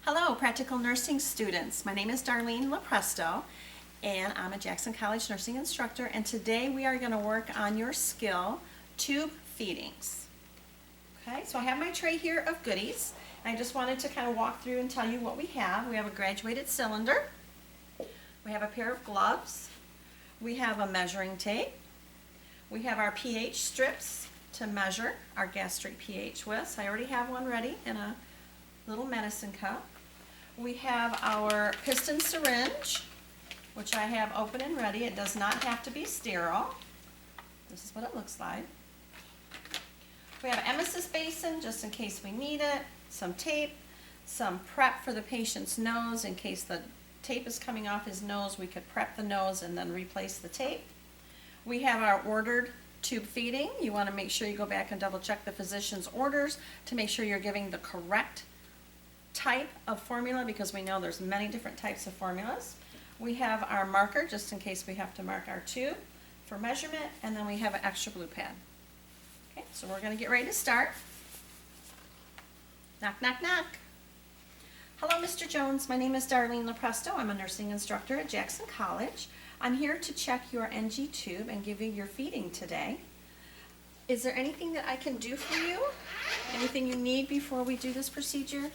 Hello, practical nursing students. My name is Darlene LaPresto, and I'm a Jackson College nursing instructor, and today we are going to work on your skill, tube feedings. Okay, so I have my tray here of goodies. I just wanted to kind of walk through and tell you what we have. We have a graduated cylinder. We have a pair of gloves. We have a measuring tape. We have our pH strips to measure our gastric pH with. So I already have one ready in a little medicine cup. We have our piston syringe, which I have open and ready. It does not have to be sterile. This is what it looks like. We have an emesis basin just in case we need it, some tape, some prep for the patient's nose in case the tape is coming off his nose. We could prep the nose and then replace the tape. We have our ordered tube feeding. You want to make sure you go back and double check the physician's orders to make sure you're giving the correct type of formula, because we know there's many different types of formulas. We have our marker just in case we have to mark our tube for measurement, and then we have an extra blue pad. Okay, so we're going to get ready to start. Knock, knock, knock. Hello, Mr. Jones. My name is Darlene LaPresto. I'm a nursing instructor at Jackson College. I'm here to check your NG tube and give you your feeding today. Is there anything that I can do for you? Anything you need before we do this procedure?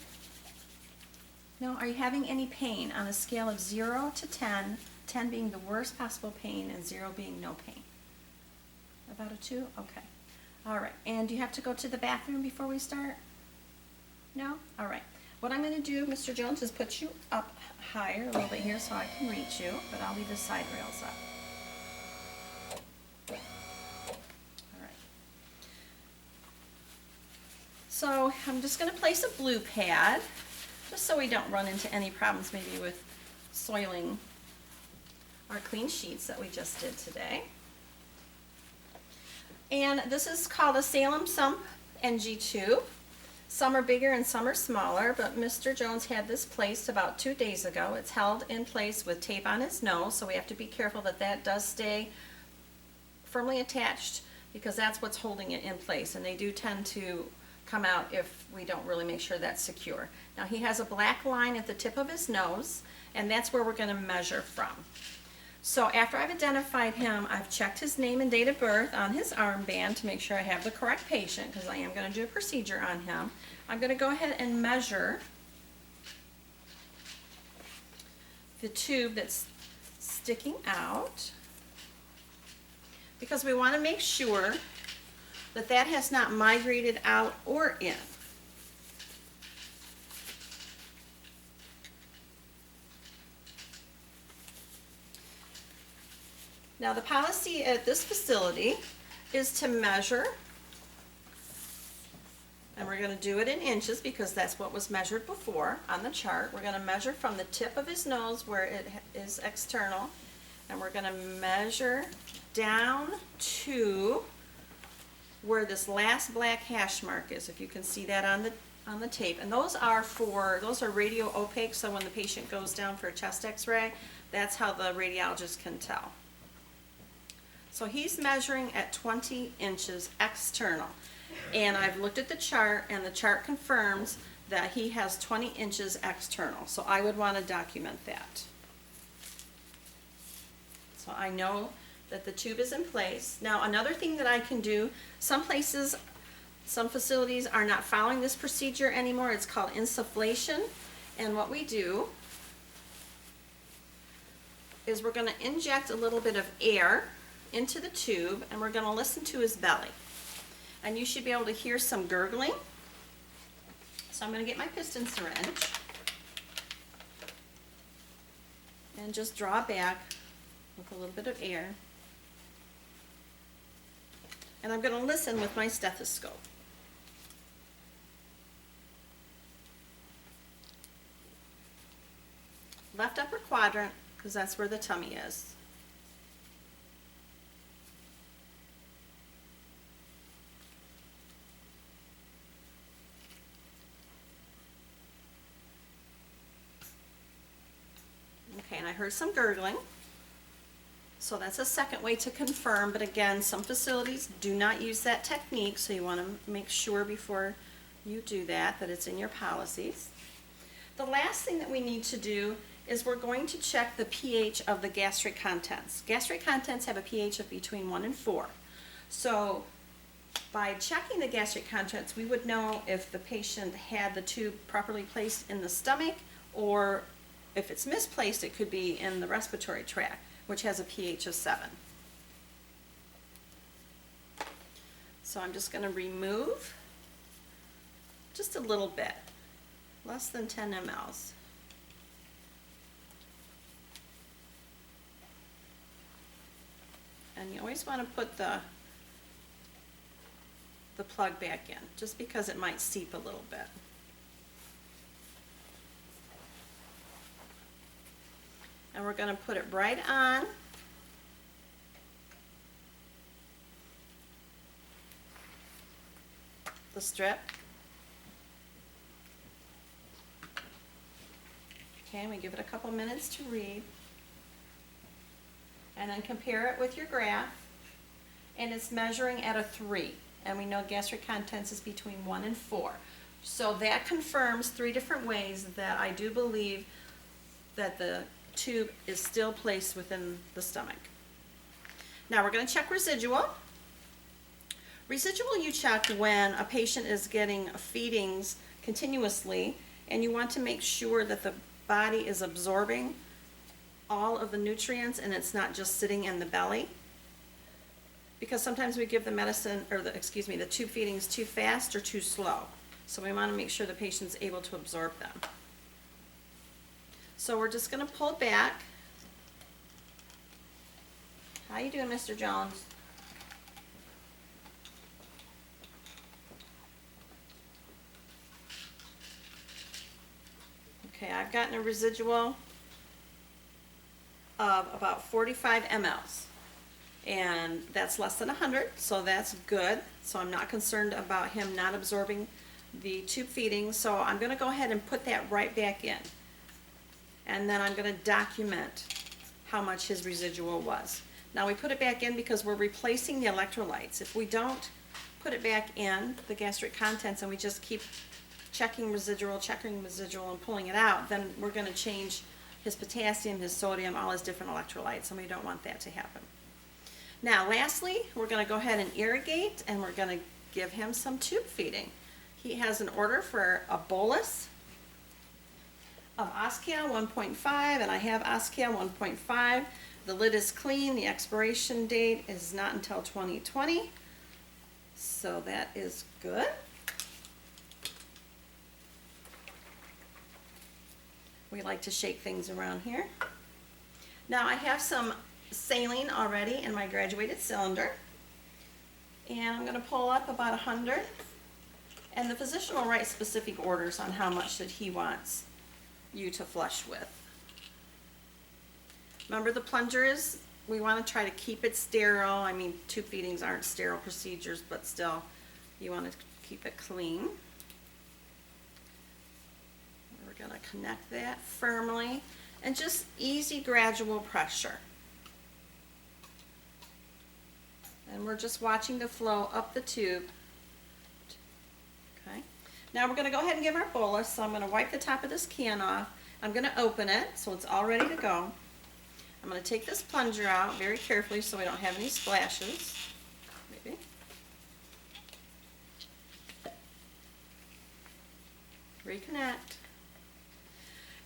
No? Are you having any pain on a scale of 0 to 10, 10 being the worst possible pain and 0 being no pain? About a 2? Okay. All right. And do you have to go to the bathroom before we start? No? All right. What I'm going to do, Mr. Jones, is put you up higher a little bit here so I can reach you, but I'll leave the side rails up. All right. So I'm just going to place a blue pad, just so we don't run into any problems maybe with soiling our clean sheets that we just did today. And this is called a Salem Sump NG tube. Some are bigger and some are smaller, but Mr. Jones had this placed about 2 days ago. It's held in place with tape on his nose, so we have to be careful that that does stay firmly attached, because that's what's holding it in place, and they do tend to come out if we don't really make sure that's secure. Now he has a black line at the tip of his nose, and that's where we're going to measure from. So after I've identified him, I've checked his name and date of birth on his armband to make sure I have the correct patient, because I am going to do a procedure on him. I'm going to go ahead and measure the tube that's sticking out, because we want to make sure that that has not migrated out or in. Now the policy at this facility is to measure, and we're going to do it in inches because that's what was measured before on the chart. We're going to measure from the tip of his nose where it is external, and we're going to measure down to where this last black hash mark is, if you can see that on the tape. And those are radio opaque, so when the patient goes down for a chest x-ray, that's how the radiologist can tell. So he's measuring at 20 inches external, and I've looked at the chart, and the chart confirms that he has 20 inches external, so I would want to document that. So I know that the tube is in place. Now another thing that I can do, some places, some facilities are not following this procedure anymore. It's called insufflation, and what we do is we're going to inject a little bit of air into the tube, and we're going to listen to his belly, and you should be able to hear some gurgling. So I'm going to get my piston syringe and just draw back with a little bit of air, and I'm going to listen with my stethoscope. Left upper quadrant, because that's where the tummy is. Okay, and I heard some gurgling. So that's a second way to confirm, but again, some facilities do not use that technique, so you want to make sure before you do that it's in your policies. The last thing that we need to do is we're going to check the pH of the gastric contents. Gastric contents have a pH of between 1 and 4. So by checking the gastric contents, we would know if the patient had the tube properly placed in the stomach, or if it's misplaced, it could be in the respiratory tract, which has a pH of 7. So I'm just going to remove just a little bit, less than 10 mLs. And you always want to put the plug back in, just because it might seep a little bit. And we're going to put it right on the strip. Okay, and we give it a couple minutes to read. And then compare it with your graph, and it's measuring at a 3. And we know gastric contents is between 1 and 4. So that confirms 3 different ways that I do believe that the tube is still placed within the stomach. Now we're going to check residual. Residual you check when a patient is getting feedings continuously, and you want to make sure that the body is absorbing all of the nutrients and it's not just sitting in the belly. Because sometimes we give the medicine, or the tube feedings too fast or too slow. So we want to make sure the patient's able to absorb them. So we're just going to pull back. How you doing, Mr. Jones? Okay, I've gotten a residual of about 45 mLs. And that's less than 100, so that's good. So I'm not concerned about him not absorbing the tube feeding. So I'm going to go ahead and put that right back in. And then I'm going to document how much his residual was. Now we put it back in because we're replacing the electrolytes. If we don't put it back in, the gastric contents, and we just keep checking residual, and pulling it out, then we're going to change his potassium, his sodium, all his different electrolytes, and we don't want that to happen. Now lastly, we're going to go ahead and irrigate, and we're going to give him some tube feeding. He has an order for a bolus of Oscal 1.5, and I have Oscal 1.5. The lid is clean. The expiration date is not until 2020, so that is good. We like to shake things around here. Now I have some saline already in my graduated cylinder, and I'm going to pull up about 100, and the physician will write specific orders on how much that he wants you to flush with. Remember, the plunger is, we want to try to keep it sterile. I mean, tube feedings aren't sterile procedures, but still you want to keep it clean. We're going to connect that firmly, and just easy gradual pressure. And we're just watching the flow up the tube. Okay. Now we're going to go ahead and give our bolus. So I'm going to wipe the top of this can off. I'm going to open it so it's all ready to go. I'm going to take this plunger out very carefully so we don't have any splashes. Maybe. Reconnect.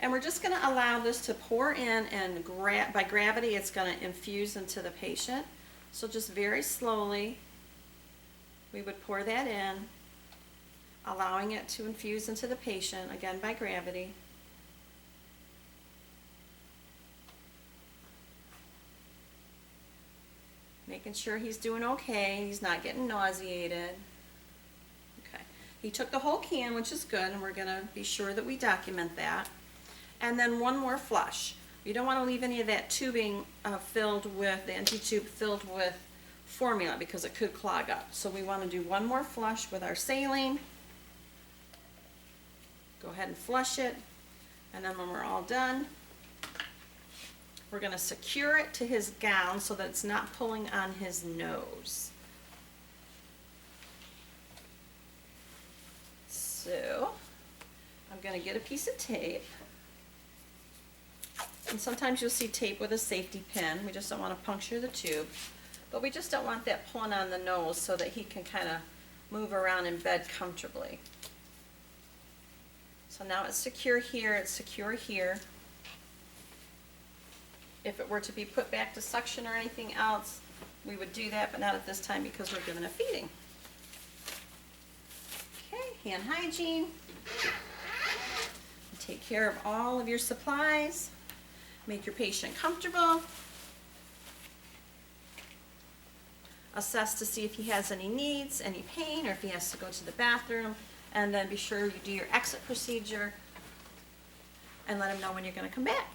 And we're just going to allow this to pour in, and by gravity it's going to infuse into the patient. So just very slowly we would pour that in, allowing it to infuse into the patient, again by gravity. Making sure he's doing okay, he's not getting nauseated. Okay, he took the whole can, which is good, and we're going to be sure that we document that. And then one more flush. You don't want to leave any of that tubing filled with, the empty tube filled with formula, because it could clog up. So we want to do one more flush with our saline. Go ahead and flush it, and then when we're all done, we're going to secure it to his gown so that it's not pulling on his nose. So I'm going to get a piece of tape. And sometimes you'll see tape with a safety pin. We just don't want to puncture the tube. But we just don't want that pulling on the nose so that he can kind of move around in bed comfortably. So now it's secure here, it's secure here. If it were to be put back to suction or anything else, we would do that, but not at this time because we're giving a feeding. Okay, hand hygiene. Take care of all of your supplies. Make your patient comfortable. Assess to see if he has any needs, any pain, or if he has to go to the bathroom. And then be sure you do your exit procedure and let him know when you're going to come back.